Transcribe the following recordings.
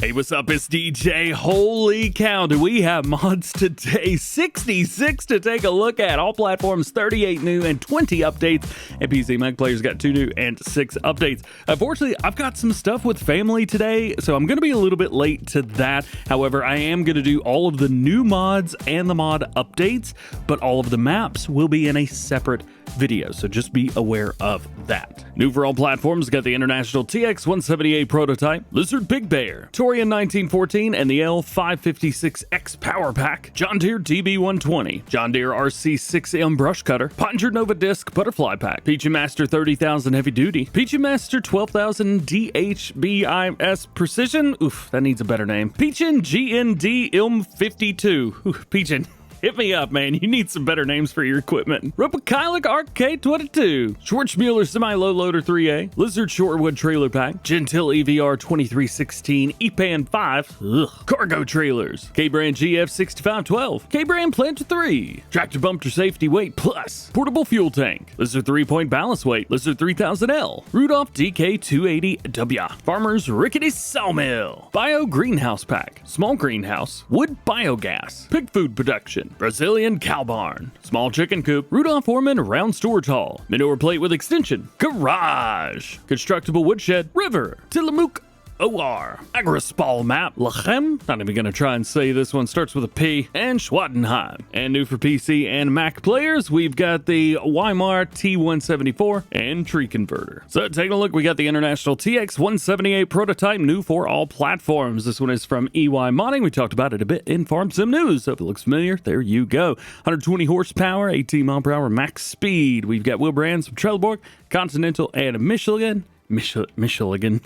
Hey, what's up? It's DJ. Holy cow, do we have mods today? 66 to take a look at. All platforms, 38 new and 20 updates. And PC Mac players got 2 new and 6 updates. Unfortunately, I've got some stuff with family today, so I'm going to be a little bit late to that. However, I am going to do all of the new mods and the mod updates, but all of the maps will be in a separate video, so just be aware of that. New for all platforms, got the International TX-178 prototype, Lizard Big Bear, Torian 1914, and the L556X Power Pack, John Deere DB120, John Deere RC6M Brush Cutter, Pöttinger NOVADISC Butterfly Pack, Piccin Master 30,000 Heavy Duty, Piccin Master 12,000 DHBIS Precision, oof, that needs a better name, Piccin GNDM52, oof, Piccin. Hit me up, man. You need some better names for your equipment. Ropa Keiler RK22, Schwarzmueller Semi-Lowloader 3A, Lizard Shortwood Trailer Pack, Jeantil EVR 2316 EPAN 5, Cargo Trailers, K-Brand GF 6512, K-Brand Planter 3, Tractorbumper Safety Weight Plus, Portable Fuel Tank, Lizard 3-Point Ballast Weight, Lizard 3000L, Rudolph DK 280W, Farmer's Rickety Sawmill, BioGreenhousePack, Small Greenhouse, Wood-Biogas, Pig Food Production, Brazilian Cow Barn, Small Chicken Coop, Rudolph Orman Round Storage Hall, Manure Plate with Extension, Garage, Constructible Woodshed, River, Tillamook OR, Agrispal Map, Lachem, not even gonna try and say this one, starts with a P, and Schwarzmueller. And new for PC and Mac players, we've got the Weimar T-174 and Tree Converter. So taking a look, we got the International TX-178 prototype, new for all platforms. This one is from EY Modding. We talked about it a bit in Farm Sim News, so if it looks familiar, there you go. 120 horsepower, 18 mile per hour max speed. We've got wheel brands from Trelleborg, Continental, and Michelin. Michelin.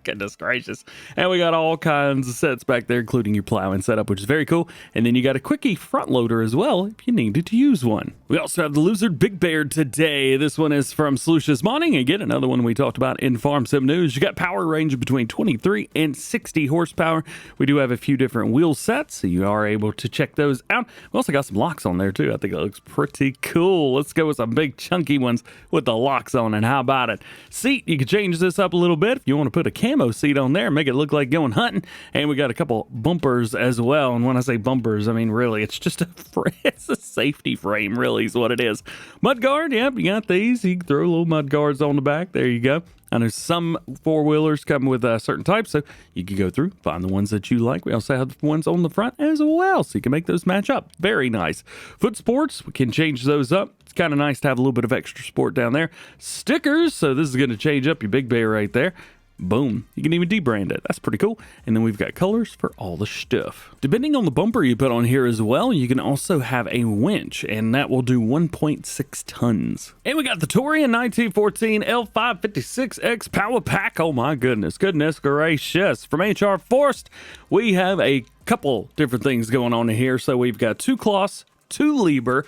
Goodness gracious. And we got all kinds of sets back there, including your plowing setup, which is very cool. And then you got a quickie front loader as well, if you needed to use one. We also have the Lizard Big Bear today. This one is from Sluicious Modding. Again, another one we talked about in Farm Sim News. You got power range between 23 and 60 horsepower. We do have a few different wheel sets, so you are able to check those out. We also got some locks on there too. I think it looks pretty cool. Let's go with some big chunky ones with the locks on, and how about it? Seat, you can change this up a little bit if you want to put a camo seat on there, make it look like going hunting. And we got a couple bumpers as well. And when I say bumpers, I mean really it's just it's a safety frame, really is what it is. Mud guard, yep, you got these. You can throw little mud guards on the back. There you go. I know some four-wheelers come with certain types, so you can go through, find the ones that you like. We also have the ones on the front as well, so you can make those match up. Very nice. Foot sports, we can change those up. It's kind of nice to have a little bit of extra sport down there. Stickers, so this is going to change up your Big Bear right there. Boom. You can even debrand it. That's pretty cool. And then we've got colors for all the stuff. Depending on the bumper you put on here as well, you can also have a winch, and that will do 1.6 tons. And we got the Torian 1914 L556X Power Pack. Oh my goodness. Goodness gracious. From HR Forest, we have a couple different things going on here. So we've got 2 cloths, 2 Lieber.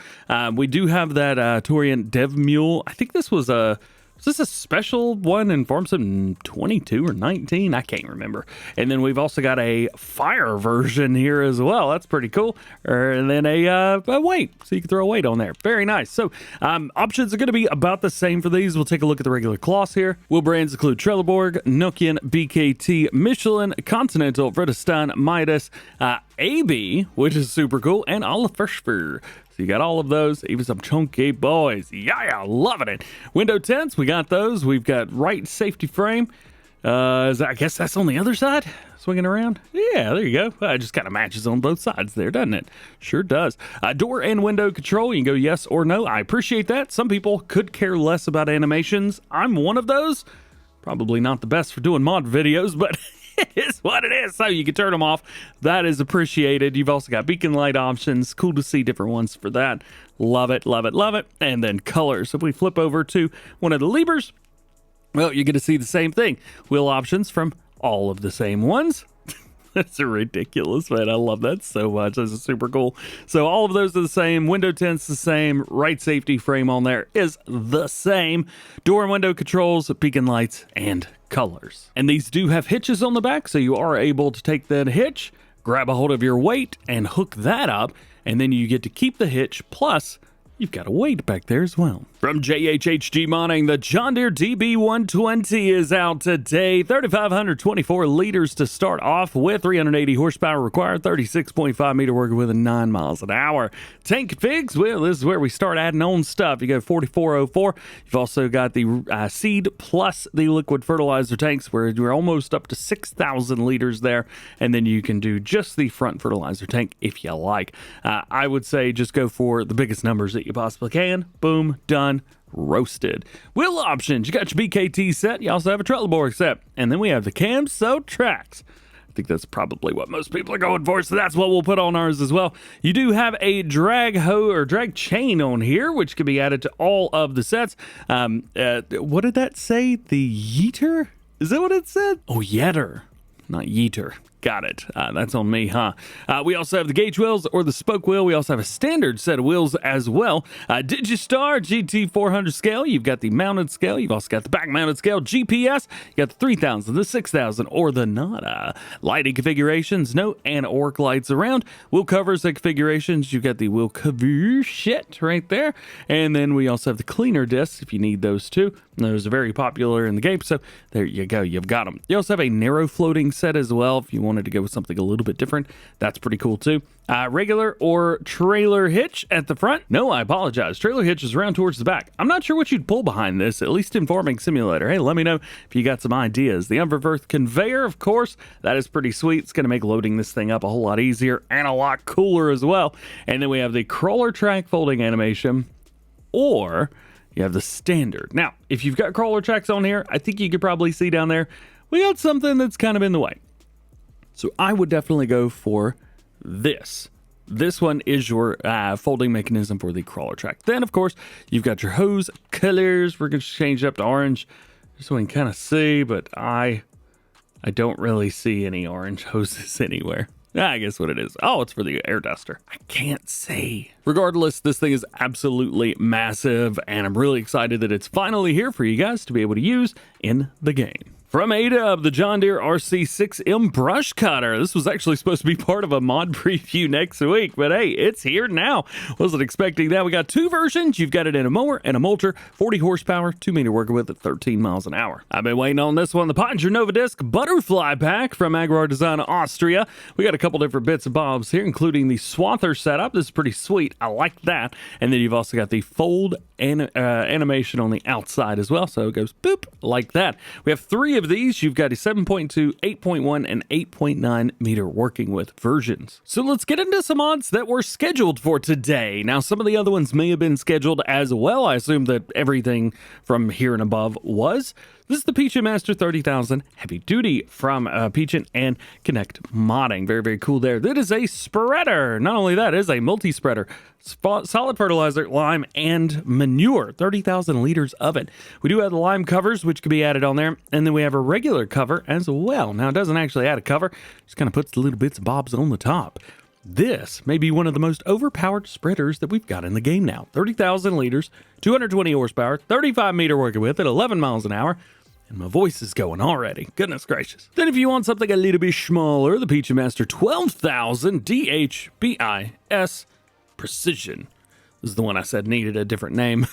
We do have that Torian Dev Mule. I think this was a... Is this a special one in Farm Sim 22 or 19? I can't remember. And then we've also got a fire version here as well. That's pretty cool. And then a weight, so you can throw a weight on there. Very nice. So options are going to be about the same for these. We'll take a look at the regular cloths here. Wheel brands include Trelleborg, Nokian, BKT, Michelin, Continental, Vredestein, Midas, AB, which is super cool, and Oliver Sphere. You got all of those, even some chunky boys. Yeah, loving it. Window tents, we got those. We've got right safety frame. I guess that's on the other side, swinging around. Yeah, there you go. It just kind of matches on both sides there, doesn't it? Sure does. Door and window control, you can go yes or no. I appreciate that. Some people could care less about animations. I'm one of those. Probably not the best for doing mod videos, but it is what it is. So you can turn them off. That is appreciated. You've also got beacon light options. Cool to see different ones for that. Love it, love it, love it. And then colors. If we flip over to one of the levers, well, you're going to see the same thing. Wheel options from all of the same ones. That's ridiculous, man. I love that so much. This is super cool. So all of those are the same. Window tent's the same. Right safety frame on there is the same. Door and window controls, beacon lights, and colors. And these do have hitches on the back, so you are able to take that hitch, grab a hold of your weight, and hook that up, and then you get to keep the hitch, plus you've got a weight back there as well. From JHHG Mining, the John Deere DB120 is out today. 3,524 liters to start off with, 380 horsepower required, 36.5 meter working with, 9 miles an hour. Tank figs, well, this is where we start adding on stuff. You got 4404. You've also got the seed plus the liquid fertilizer tanks, where you're almost up to 6,000 liters there. And then you can do just the front fertilizer tank if you like. I would say just go for the biggest numbers that you possibly can. Boom, done. Roasted. Wheel options, you got your BKT set, you also have a Trelleborg set, and then we have the Camso tracks. I think that's probably what most people are going for, so that's what we'll put on ours as well. You do have a drag hoe or drag chain on here, which can be added to all of the sets. What did that say? The yeeter? Is that what it said? Oh, yetter, not yeeter. Got it. That's on me, huh? We also have the gauge wheels or the spoke wheel. We also have a standard set of wheels as well. Digistar GT400 scale. You've got the mounted scale. You've also got the back mounted scale. GPS. You got the 3000, the 6000, or the Nada. Lighting configurations, no and orc lights around. Wheel covers and configurations. You've got the wheel cover shit right there. And then we also have the cleaner discs if you need those too. Those are very popular in the game, so there you go. You've got them. You also have a narrow floating set as well if you wanted to go with something a little bit different. That's pretty cool too. Regular or trailer hitch at the front. No, I apologize. Trailer hitch is around towards the back. I'm not sure what you'd pull behind this, at least in Farming Simulator. Hey, let me know if you got some ideas. The Unververth conveyor, of course, that is pretty sweet. It's going to make loading this thing up a whole lot easier and a lot cooler as well. And then we have the crawler track folding animation, or you have the standard. Now, if you've got crawler tracks on here, I think you could probably see down there, we got something that's kind of in the way. So I would definitely go for this. This one is your folding mechanism for the crawler track. Then, of course, you've got your hose colors. We're going to change it up to orange just so we can kind of see, but I don't really see any orange hoses anywhere. I guess what it is. Oh, it's for the air duster. I can't see. Regardless, this thing is absolutely massive, and I'm really excited that it's finally here for you guys to be able to use in the game. From ADUB, the John Deere RC6M brush cutter. This was actually supposed to be part of a mod preview next week, but hey, it's here now. Wasn't expecting that. We got two versions. You've got it in a mower and a mulcher, 40 horsepower, 2 meter working with at 13 miles an hour. I've been waiting on this one, the Piccin NOVADISC Butterfly Pack from Agrar Design Austria. We got a couple different bits and bobs here, including the swather setup. This is pretty sweet. I like that. And then you've also got the fold animation on the outside as well. So it goes boop like that. We have three of these. You've got a 7.2, 8.1, and 8.9 meter working with versions. So let's get into some mods that were scheduled for today. Now, some of the other ones may have been scheduled as well. I assume that everything from here and above was. This is the Piccin Master 30,000 Heavy Duty from Piccin and Connect Modding. Very, very cool there. That is a spreader. Not only that, it is a multi-spreader. Solid fertilizer, lime, and manure. 30,000 liters of it. We do have the lime covers, which can be added on there. And then we have a regular cover as well. Now, it doesn't actually add a cover. Just kind of puts the little bits and bobs on the top. This may be one of the most overpowered spreaders that we've got in the game now. 30,000 liters, 220 horsepower, 35 meter working with at 11 miles an hour. And my voice is going already. Goodness gracious. Then if you want something a little bit smaller, the Piccin Master 12,000 DHBIS Precision. This is the one I said needed a different name.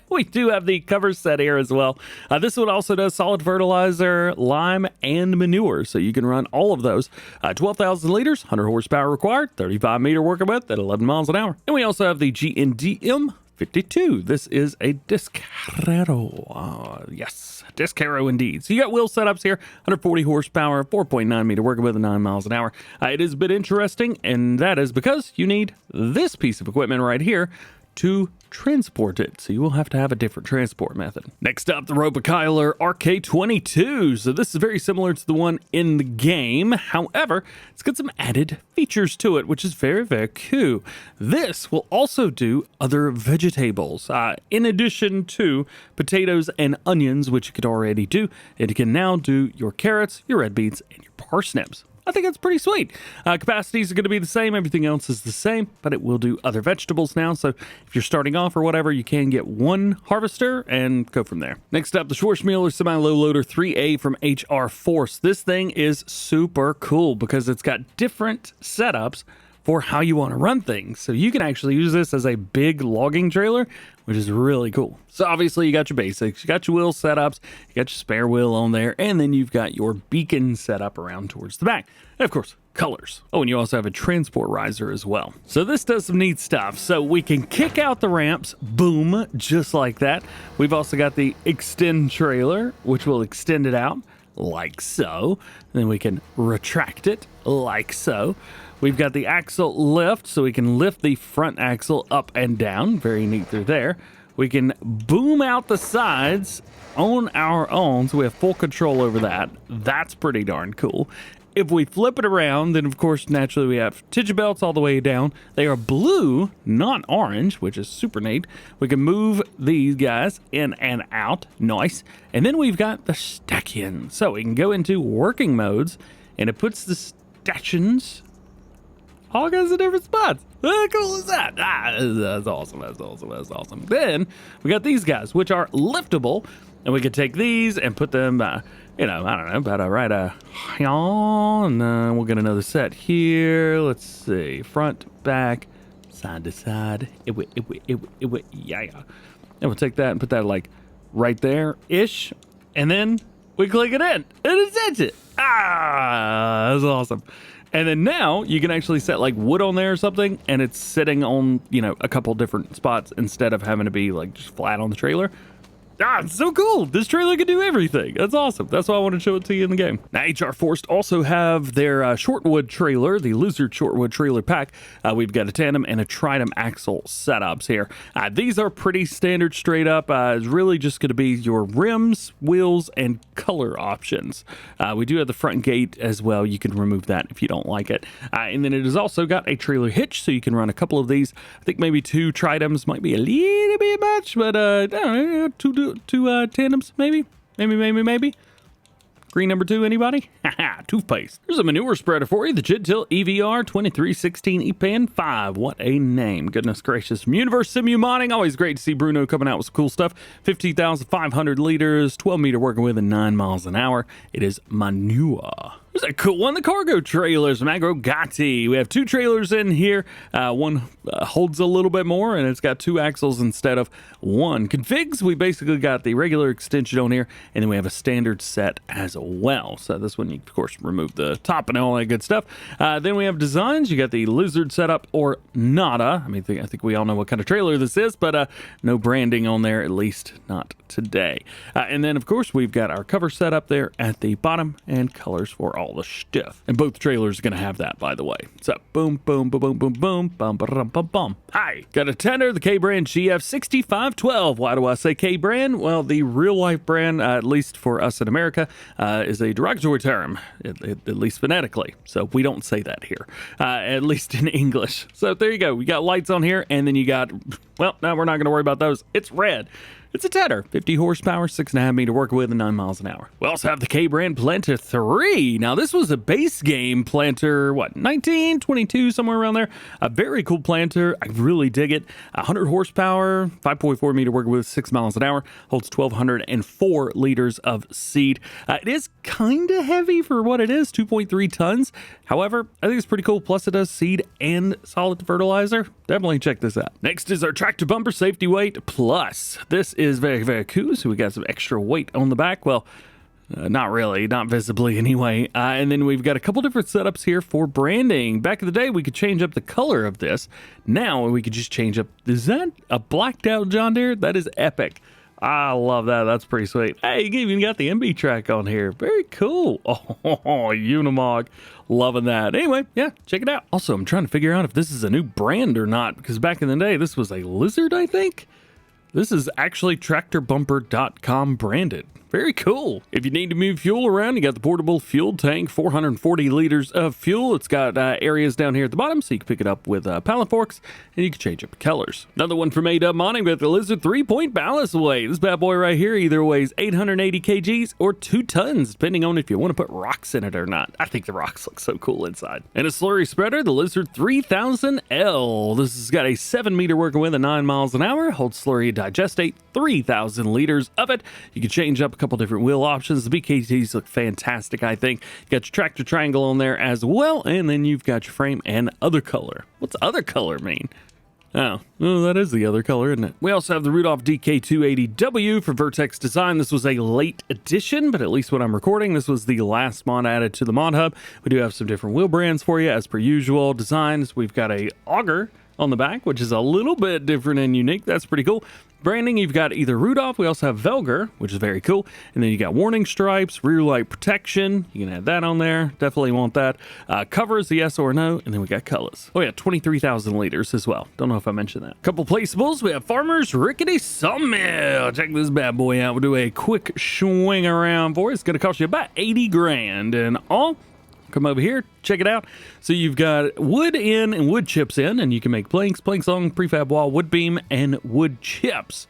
We do have the cover set here as well. This one also does solid fertilizer, lime, and manure. So you can run all of those. 12,000 liters, 100 horsepower required, 35 meter working with at 11 miles an hour. And we also have the GNDM52. This is a Discaro. Yes, Discaro indeed. So you got wheel setups here, 140 horsepower, 4.9 meter working with at 9 miles an hour. It is a bit interesting, and that is because you need this piece of equipment right here to transport it. So you will have to have a different transport method. Next up, the Ropa Keiler RK22. So this is very similar to the one in the game. However, it's got some added features to it, which is very, very cool. This will also do other vegetables. In addition to potatoes and onions, which it could already do, it can now do your carrots, your red beets, and your parsnips. I think that's pretty sweet. Capacities are going to be the same. Everything else is the same, but it will do other vegetables now. So if you're starting off or whatever, you can get one harvester and go from there. Next up, the Schwarzmueller Semi-Lowloader 3A from HR Force. This thing is super cool because it's got different setups for how you want to run things. So you can actually use this as a big logging trailer, which is really cool. So obviously you got your basics, you got your wheel setups, you got your spare wheel on there, and then you've got your beacon set up around towards the back. And of course, colors. Oh, and you also have a transport riser as well. So this does some neat stuff. So we can kick out the ramps, boom, just like that. We've also got the extend trailer, which will extend it out like so. Then we can retract it like so. We've got the axle lift, so we can lift the front axle up and down. Very neat through there. We can boom out the sides on our own, so we have full control over that. That's pretty darn cool. If we flip it around, then of course, naturally we have titch belts all the way down. They are blue, not orange, which is super neat. We can move these guys in and out. Nice. And then we've got the stacking. So we can go into working modes, and it puts the stanchions all kinds of different spots. How cool is that? That's awesome. That's awesome. That's awesome. Then we got these guys, which are liftable, and we could take these and put them, I don't know, about right and then we'll get another set here. Let's see, front, back, side to side. Yeah. And we'll take that and put that like right there ish, and then we click it in, and it sets it. That's awesome. And then now you can actually set like wood on there or something, and it's sitting on, a couple different spots instead of having to be like just flat on the trailer. It's so cool. This trailer can do everything. That's awesome. That's why I want to show it to you in the game. Now, HR Forest also have their shortwood trailer, the Lizard shortwood trailer pack. We've got a tandem and a tridem axle setups here. These are pretty standard straight up. It's really just going to be your rims, wheels, and color options. We do have the front gate as well. You can remove that if you don't like it. And then it has also got a trailer hitch, so you can run a couple of these. I think maybe 2 tridems might be a little bit much, but I don't know, two tandems, maybe. Green number 2, anybody? Haha, toothpaste. There's a manure spreader for you, the Jeantil EVR 2316 EPAN 5. What a name. Goodness gracious. From Universe Simu Modding, always great to see Bruno coming out with some cool stuff. 15,500 liters, 12 meter working with, and 9 miles an hour. It is manure. There's a cool one, the cargo trailers, Magro Gatti. We have 2 trailers in here. One holds a little bit more, and it's got 2 axles instead of 1. Configs, we basically got the regular extension on here, and then we have a standard set as well. So this one, you of course remove the top and all that good stuff. Then we have designs. You got the Lizard setup or nada. I think we all know what kind of trailer this is, but no branding on there, at least not today. And then of course we've got our cover setup there at the bottom and colors for all the stuff. And both trailers are going to have that, by the way. So boom, boom, boom, boom, boom, boom, bum, bum, bum, bum. Hi, got a tender, the K-brand GF6512. Why do I say K-brand? Well, the real life brand, at least for us in America, is a derogatory term, at least phonetically. So we don't say that here, at least in English. So there you go. We got lights on here, and then you got, well, no, we're not going to worry about those. It's red. It's a tedder, 50 horsepower, 6.5 meter work with, and 9 miles an hour. We also have the K-brand Planter 3. Now, this was a base game planter, 1922, somewhere around there. A very cool planter. I really dig it. 100 horsepower, 5.4 meter work with, 6 miles an hour. Holds 1,204 liters of seed. It is kind of heavy for what it is, 2.3 tons. However, I think it's pretty cool. Plus, it does seed and solid fertilizer. Definitely check this out. Next is our Tractorbumper Safety Weight Plus. This is very, very cool. So we got some extra weight on the back. Well, not really, not visibly anyway. And then we've got a couple different setups here for branding. Back in the day, we could change up the color of this. Now we could just change up. Is that a blacked out John Deere? That is epic. I love that. That's pretty sweet. Hey, you even got the MB track on here. Very cool. Oh, Unimog. Loving that. Anyway, yeah, check it out. Also, I'm trying to figure out if this is a new brand or not, because back in the day, this was a Lizard, I think. This is actually Tractorbumper.com branded. Very cool. If you need to move fuel around, you got the portable fuel tank, 440 liters of fuel. It's got areas down here at the bottom, so you can pick it up with pallet forks, and you can change up the colors. Another one from A-Dub Modding with the Lizard 3-point ballast weight. This bad boy right here either weighs 880 kgs or 2 tons, depending on if you want to put rocks in it or not. I think the rocks look so cool inside. And a slurry spreader, the Lizard 3000L. This has got a 7 meter working with, 9 miles an hour. Holds slurry digestate, 3,000 liters of it. You can change up couple different wheel options. The BKTs look fantastic, I think. You got your tractor triangle on there as well, and then you've got your frame and other color. What's other color mean? Oh, well, that is the other color, isn't it? We also have the Rudolph DK 280W for Vertex Design. This was a late addition, but at least when I'm recording, this was the last mod added to the mod hub. We do have some different wheel brands for you, as per usual. Designs, we've got a auger on the back, which is a little bit different and unique. That's pretty cool. Branding, you've got either Rudolph, we also have Velger, which is very cool, and then you got warning stripes, rear light protection, you can add that on there, definitely want that. Covers, the yes or no, and then we got colors. Oh yeah, 23,000 liters as well. Don't know if I mentioned that. Couple placeables, we have Farmer's Rickety Sawmill. Check this bad boy out. We'll do a quick swing around for it. It's gonna cost you about 80 grand and all. Come over here, check it out. So you've got wood in and wood chips in, and you can make planks on, prefab wall, wood beam, and wood chips.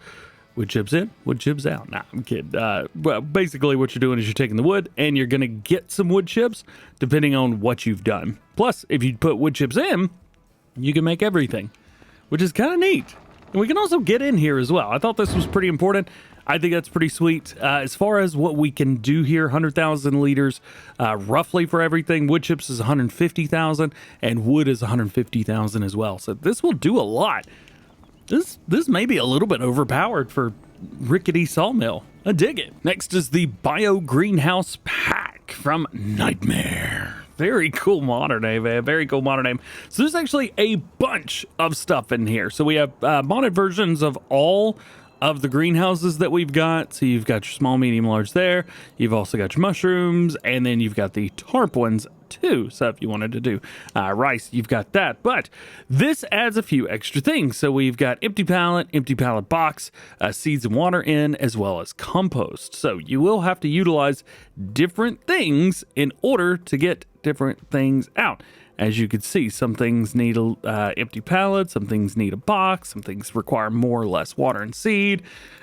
Wood chips in, wood chips out. Nah, I'm kidding. Well, basically what you're doing is you're taking the wood, and you're going to get some wood chips, depending on what you've done. Plus, if you put wood chips in, you can make everything, which is kind of neat. And we can also get in here as well. I thought this was pretty important. I think that's pretty sweet. As far as what we can do here, 100,000 liters roughly for everything. Wood chips is 150,000 and wood is 150,000 as well. So this will do a lot. This may be a little bit overpowered for Rickety Sawmill. I dig it. Next is the BioGreenhousePack from Nightmare. Very cool modern name, man. Very cool modern name. So there's actually a bunch of stuff in here. So we have modded versions of all of the greenhouses that we've got. So you've got your small, medium, large there. You've also got your mushrooms, and then you've got the tarp ones too. So if you wanted to do rice, you've got that. But this adds a few extra things. So we've got empty pallet box, seeds and water in, as well as compost. So you will have to utilize different things in order to get different things out. As you can see, some things need a empty pallet, some things need a box, some things require more or less water and seed,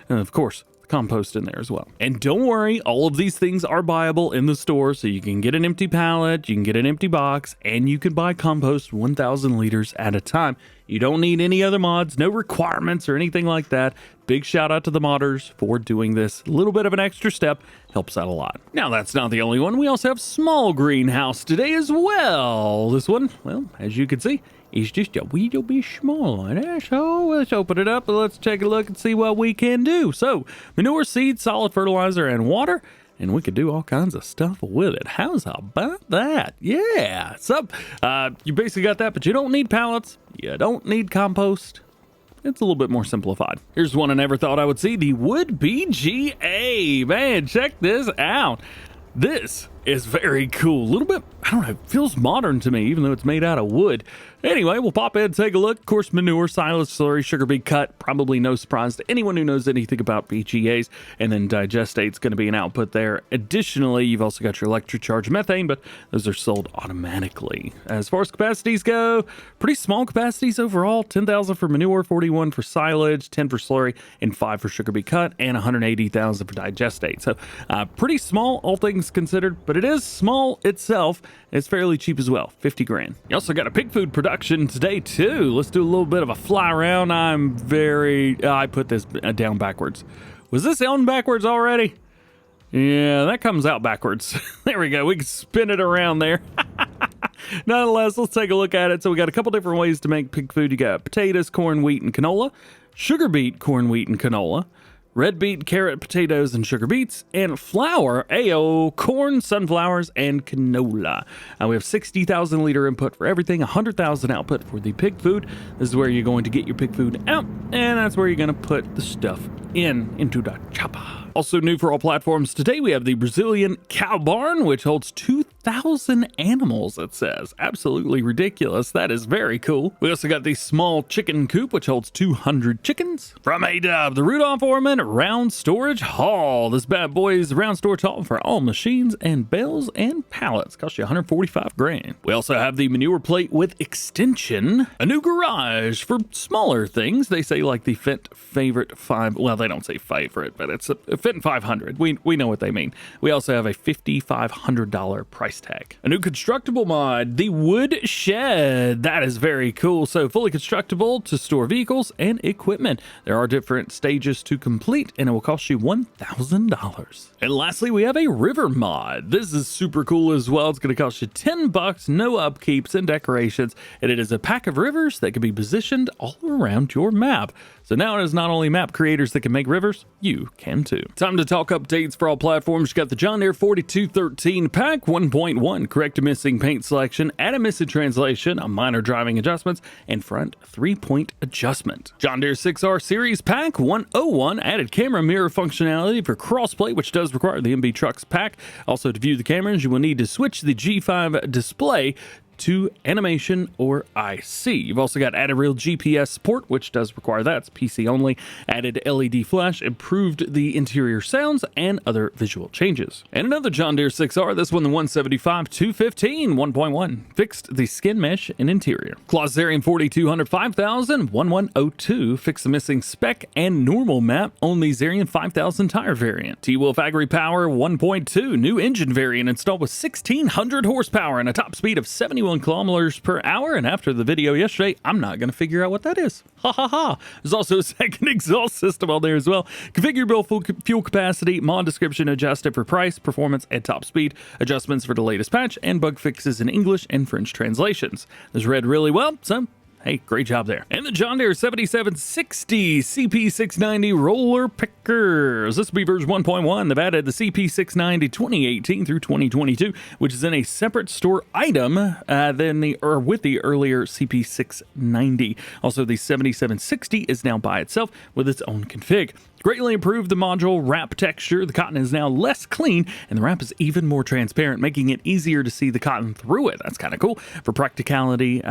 and of course, compost in there as well. And don't worry, all of these things are buyable in the store, so you can get an empty pallet, you can get an empty box, and you can buy compost 1,000 liters at a time. You don't need any other mods, no requirements or anything like that. Big shout out to the modders for doing this. A little bit of an extra step helps out a lot. Now, that's not the only one. We also have small greenhouse today as well. This one, well, as you can see, is just a wee little bit smaller. So let's open it up and let's take a look and see what we can do. So manure, seed, solid fertilizer, and water. And we could do all kinds of stuff with it. How's about that? Yeah. So you basically got that, but you don't need pallets. You don't need compost. It's a little bit more simplified. Here's one I never thought I would see, the Wood-Biogas. Man, check this out. This is very cool. A little bit, I don't know, it feels modern to me, even though it's made out of wood. Anyway, we'll pop in and take a look. Of course, manure, silage, slurry, sugar beet cut. Probably no surprise to anyone who knows anything about BGAs. And then digestate's going to be an output there. Additionally, you've also got your electric charge methane, but those are sold automatically. As far as capacities go, pretty small capacities overall. 10,000 for manure, 41 for silage, 10 for slurry, and 5 for sugar beet cut, and 180,000 for digestate. So pretty small, all things considered, but it is small itself. It's fairly cheap as well, 50 grand. You also got a pig food production today too. Let's do a little bit of a fly around. I put this down backwards. Was this on backwards already? Yeah, that comes out backwards. There we go. We can spin it around there. Nonetheless, let's take a look at it. So we got a couple different ways to make pig food. You got potatoes, corn, wheat, and canola, sugar beet, corn, wheat, and canola, red beet, carrot, potatoes, and sugar beets, and flour, corn, sunflowers, and canola. We have 60,000 liter input for everything, 100,000 output for the pig food. This is where you're going to get your pig food out, and that's where you're going to put the stuff into the chopper. Also new for all platforms today, we have the Brazilian cow barn, which holds 2,000 animals, it says. Absolutely ridiculous. That is very cool. We also got the small chicken coop, which holds 200 chickens. From A-Dub, the Rudolph Orman Round Storage Hall. This bad boy is a round storage hall for all machines and bales and pallets. Cost you 145 grand. We also have the manure plate with extension. A new garage for smaller things. They say like the Fendt favorite 5. Well, they don't say favorite, but it's a Fenton 500. We know what they mean. We also have a $5,500 price tag. A new constructible mod, the Wood Shed. That is very cool. So fully constructible to store vehicles and equipment. There are different stages to complete, and it will cost you $1,000. And lastly, we have a river mod. This is super cool as well. It's going to cost you $10, no upkeeps and decorations, and it is a pack of rivers that can be positioned all around your map. So now it is not only map creators that can make rivers, you can too. Time to talk updates for all platforms. You got the John Deere 4213 pack 1.1, correct missing paint selection, added missing translation, a minor driving adjustments, and front 3-point adjustment. John Deere 6R series pack 101, added camera mirror functionality for crossplay, which does require the MB Trucks pack. Also, to view the cameras, you will need to switch the G5 display to animation or IC. You've also got added real GPS support, which does require that. It's PC only. Added LED flash, improved the interior sounds, and other visual changes. And another John Deere 6R, this one the 175-215 1.1, fixed the skin mesh and interior. Clausarian 4200 5000 1102, fixed the missing spec and normal map on the Zarian 5000 tire variant. T-Wolf Agri Power 1.2, new engine variant installed with 1600 horsepower and a top speed of 71 kilometers per hour. And after the video yesterday, I'm not going to figure out what that is. Ha ha ha. There's also a second exhaust system on there as well. Configurable fuel capacity, mod description adjusted for price, performance, and top speed. Adjustments for the latest patch and bug fixes in English and French translations. This read really well, so hey, great job there. And the John Deere 7760 CP690 roller pickers. This will be version 1.1. They've added the CP690 2018 through 2022, which is in a separate store item with the earlier CP690. Also, the 7760 is now by itself with its own config. Greatly improved the module wrap texture. The cotton is now less clean, and the wrap is even more transparent, making it easier to see the cotton through it. That's kind of cool. For practicality,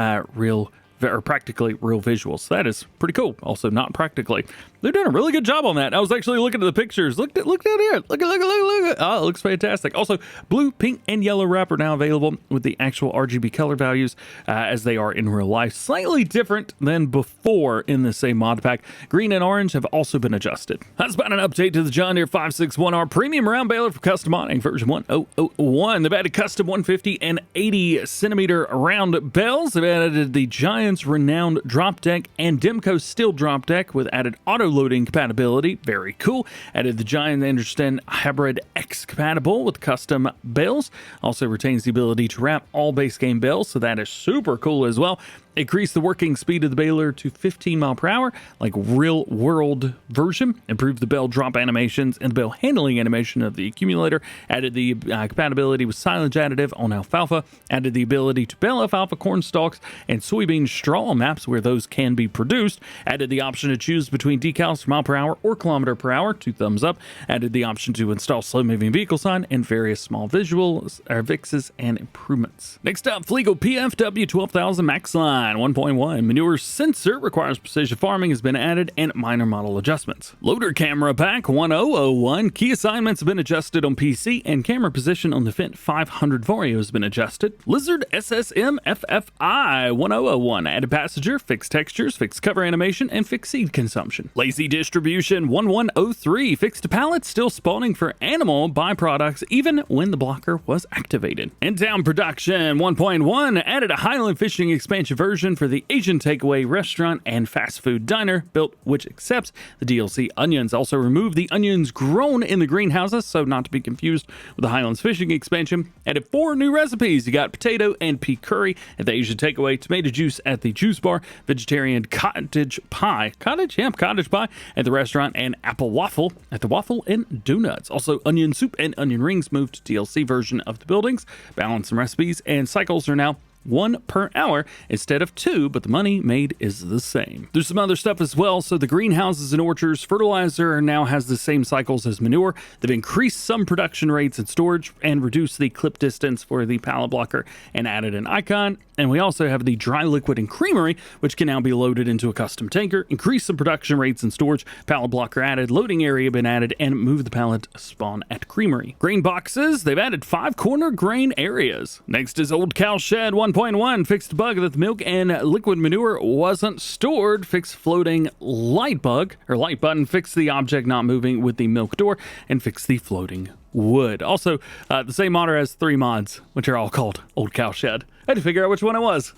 practically real visuals. So that is pretty cool. Also, not practically. They're doing a really good job on that. I was actually looking at the pictures. Look down here. Look. Oh, it looks fantastic. Also, blue, pink, and yellow wrap are now available with the actual RGB color values as they are in real life. Slightly different than before in the same mod pack. Green and orange have also been adjusted. That's about an update to the John Deere 561R premium round baler for custom modding version 1001. They've added custom 150 and 80 centimeter round bells. They've added the Giant's renowned drop deck and Demco steel drop deck with added auto loading compatibility. Very cool. Added the Giant Anderson Hybrid X compatible with custom bells. Also retains the ability to wrap all base game bells, so that is super cool as well. Increased the working speed of the baler to 15 miles per hour, like real world version. Improved the bell drop animations and the bell handling animation of the accumulator. Added the compatibility with silage additive on alfalfa. Added the ability to bell alfalfa corn stalks and soybean straw maps where those can be produced. Added the option to choose between decals for mile per hour or kilometer per hour, 2 thumbs up. Added the option to install slow moving vehicle sign and various small visuals, fixes and improvements. Next up, Fliegl PFW 12000 Max Line 1.1. Manure sensor requires precision farming has been added and minor model adjustments. Loader camera pack 1001. Key assignments have been adjusted on PC and camera position on the Fenton 500 Vario has been adjusted. Lizard SSM FFI 1001. Added passenger, fixed textures, fixed cover animation, and fixed seed consumption. Lazy distribution 1103. Fixed pallets still spawning for animal byproducts even when the blocker was activated. And down production 1.1. Added a Highland fishing expansion version for the Asian takeaway restaurant and fast food diner built which accepts the DLC onions. Also removed the onions grown in the greenhouses, so not to be confused with the Highlands fishing expansion. Added 4 new recipes. You got potato and pea curry at the Asian takeaway, tomato juice at the juice bar, vegetarian cottage pie at the restaurant, and apple waffle at the waffle and donuts. Also onion soup and onion rings moved to DLC version of the buildings. Balance and recipes and cycles are now 1 per hour instead of 2, but the money made is the same. There's some other stuff as well. So the greenhouses and orchards fertilizer now has the same cycles as manure. They've increased some production rates and storage and reduced the clip distance for the pallet blocker and added an icon. And we also have the dry liquid and creamery, which can now be loaded into a custom tanker. Increase some production rates and storage. Pallet blocker added, loading area been added, and move the pallet spawn at creamery. Grain boxes, they've added 5 corner grain areas. Next is old cow shed 1.0. 1.1 fixed bug that the milk and liquid manure wasn't stored. Fix floating light button. Fix the object not moving with the milk door, and fix the floating wood. Also, the same modder has 3 mods, which are all called Old Cow Shed. I had to figure out which one it was.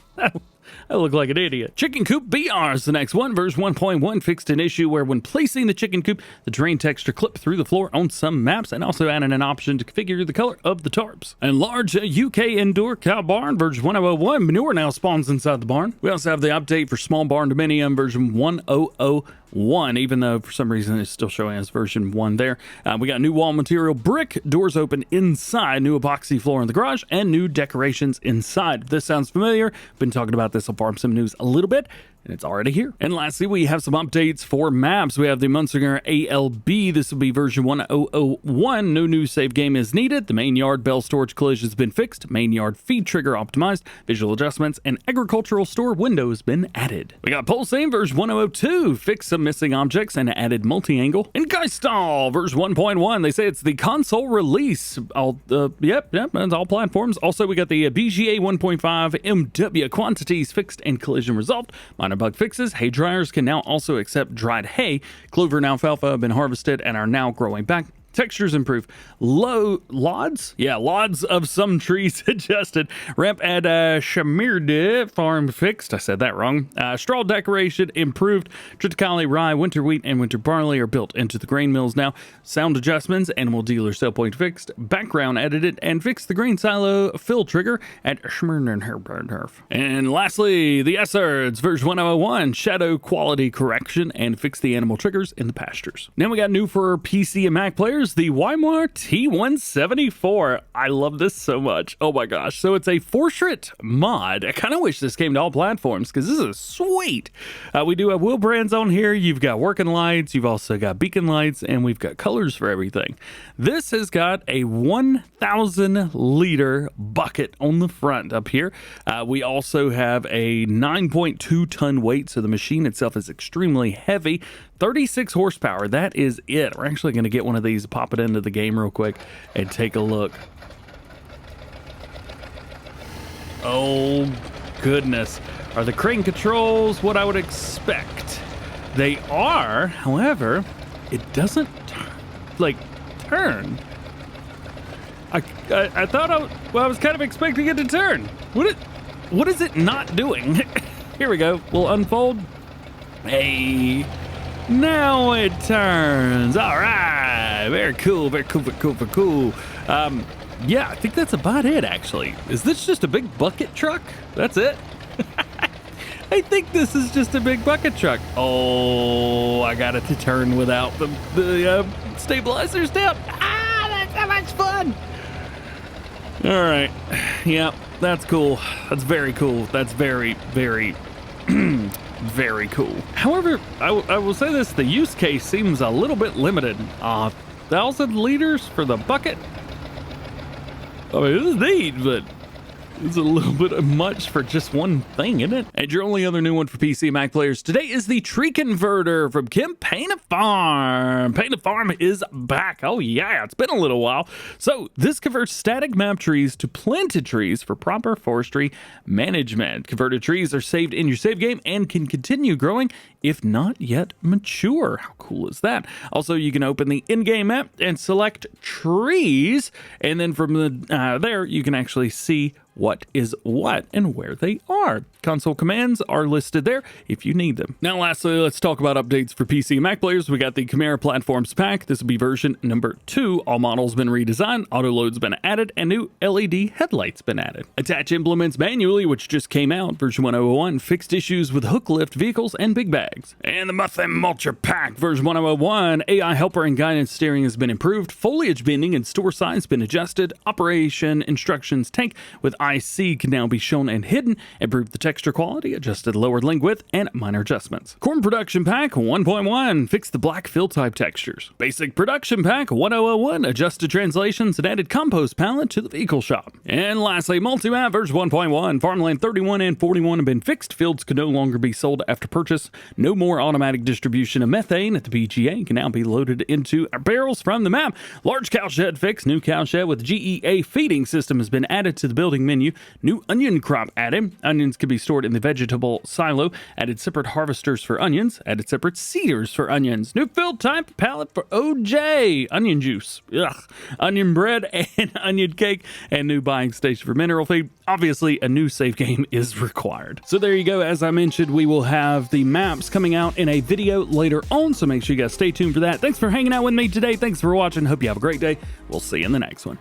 I look like an idiot. Chicken Coop BR is the next one. Version 1.1 fixed an issue where when placing the chicken coop, the drain texture clipped through the floor on some maps, and also added an option to configure the color of the tarps. And large UK indoor cow barn, version 1.0.1, manure now spawns inside the barn. We also have the update for small barn dominium, version 1.0.1, even though for some reason it's still showing as version 1 there. We got new wall material brick, doors open inside, new epoxy floor in the garage, and new decorations inside. If this sounds familiar, been talking about this on Farm Sim News a little bit, and it's already here. And lastly, we have some updates for maps. We have the Munsinger ALB. This will be version 1.0.1. No new save game is needed. The main yard bell storage collision has been fixed. Main yard feed trigger optimized. Visual adjustments and agricultural store window has been added. We got Pulsane version 1.0.2. Fixed some missing objects and added multi-angle. And Geistal version 1.1. They say it's the console release. Yep, that's all platforms. Also, we got the BGA 1.5 MW quantities fixed and collision resolved. Minor bug fixes. Hay dryers can now also accept dried hay. Clover and alfalfa have been harvested and are now growing back. Textures improve. Lods of some trees adjusted. Ramp at Shamirde farm fixed. I said that wrong. Straw decoration improved. Triticale rye, winter wheat, and winter barley are built into the grain mills now. Sound adjustments. Animal dealer sell point fixed. Background edited and fixed the grain silo fill trigger at Schmirner. And lastly, the SRs version 1.0.1 shadow quality correction and fix the animal triggers in the pastures. Now we got new for PC and Mac players. The Weimar T-174. I love this so much. Oh my gosh. So it's a portrait mod. I kind of wish this came to all platforms because this is sweet. We do have wheel brands on here. You've got working lights. You've also got beacon lights, and we've got colors for everything. This has got a 1,000 liter bucket on the front up here. We also have a 9.2 ton weight. So the machine itself is extremely heavy. 36 horsepower. That is it. We're actually going to get one of these, pop it into the game real quick, and take a look. Oh, goodness. Are the crane controls what I would expect? They are. However, it doesn't, turn. I thought I was kind of expecting it to turn. What is it not doing? Here we go. We'll unfold. Hey. Now it turns. All right. Very cool. Very cool. Very cool. Very cool. Yeah, I think that's about it, actually. Is this just a big bucket truck? That's it? I think this is just a big bucket truck. Oh, I got it to turn without the stabilizers down. That's so much fun. All right. Yeah, that's cool. That's very cool. That's very, very... very cool. However, I will say this, the use case seems a little bit limited. 1,000 liters for the bucket? I mean, this is neat, but it's a little bit much for just one thing, isn't it? And your only other new one for PC and Mac players today is the tree converter from Kim Paint a Farm. Paint a Farm is back. Oh yeah, it's been a little while. So this converts static map trees to planted trees for proper forestry management. Converted trees are saved in your save game and can continue growing if not yet mature. How cool is that? Also, you can open the in-game map and select trees, and then from there you can actually see what is what and where they are. Console commands are listed there if you need them. Now lastly, let's talk about updates for PC and Mac players. We got the Chimera Platforms Pack. This will be version number 2. All models been redesigned, auto loads been added, and new LED headlights been added. Attach implements manually, which just came out, version 1.0.1, fixed issues with hook lift vehicles and big bags. And the Mutham Mulcher Pack, version 1.0.1, AI helper and guidance steering has been improved, foliage bending and store size been adjusted, operation instructions tank with IC can now be shown and hidden, improved the texture quality, adjusted lowered link width, and minor adjustments. Corn Production Pack 1.1 fixed the black fill type textures. Basic Production Pack 1.0.1 adjusted translations and added compost palette to the vehicle shop. And lastly, Multi-Map version 1.1, Farmland 31 and 41 have been fixed. Fields can no longer be sold after purchase. No more automatic distribution of methane at the BGA can now be loaded into barrels from the map. Large cow shed fixed. New cow shed with GEA feeding system has been added to the building menu menu. New onion crop added. Onions can be stored in the vegetable silo. Added separate harvesters for onions. Added separate seeders for onions. New fill type pallet for OJ. Onion juice. Ugh. Onion bread and onion cake. And new buying station for mineral feed. Obviously, a new save game is required. So there you go. As I mentioned, we will have the maps coming out in a video later on, so make sure you guys stay tuned for that. Thanks for hanging out with me today. Thanks for watching. Hope you have a great day. We'll see you in the next one.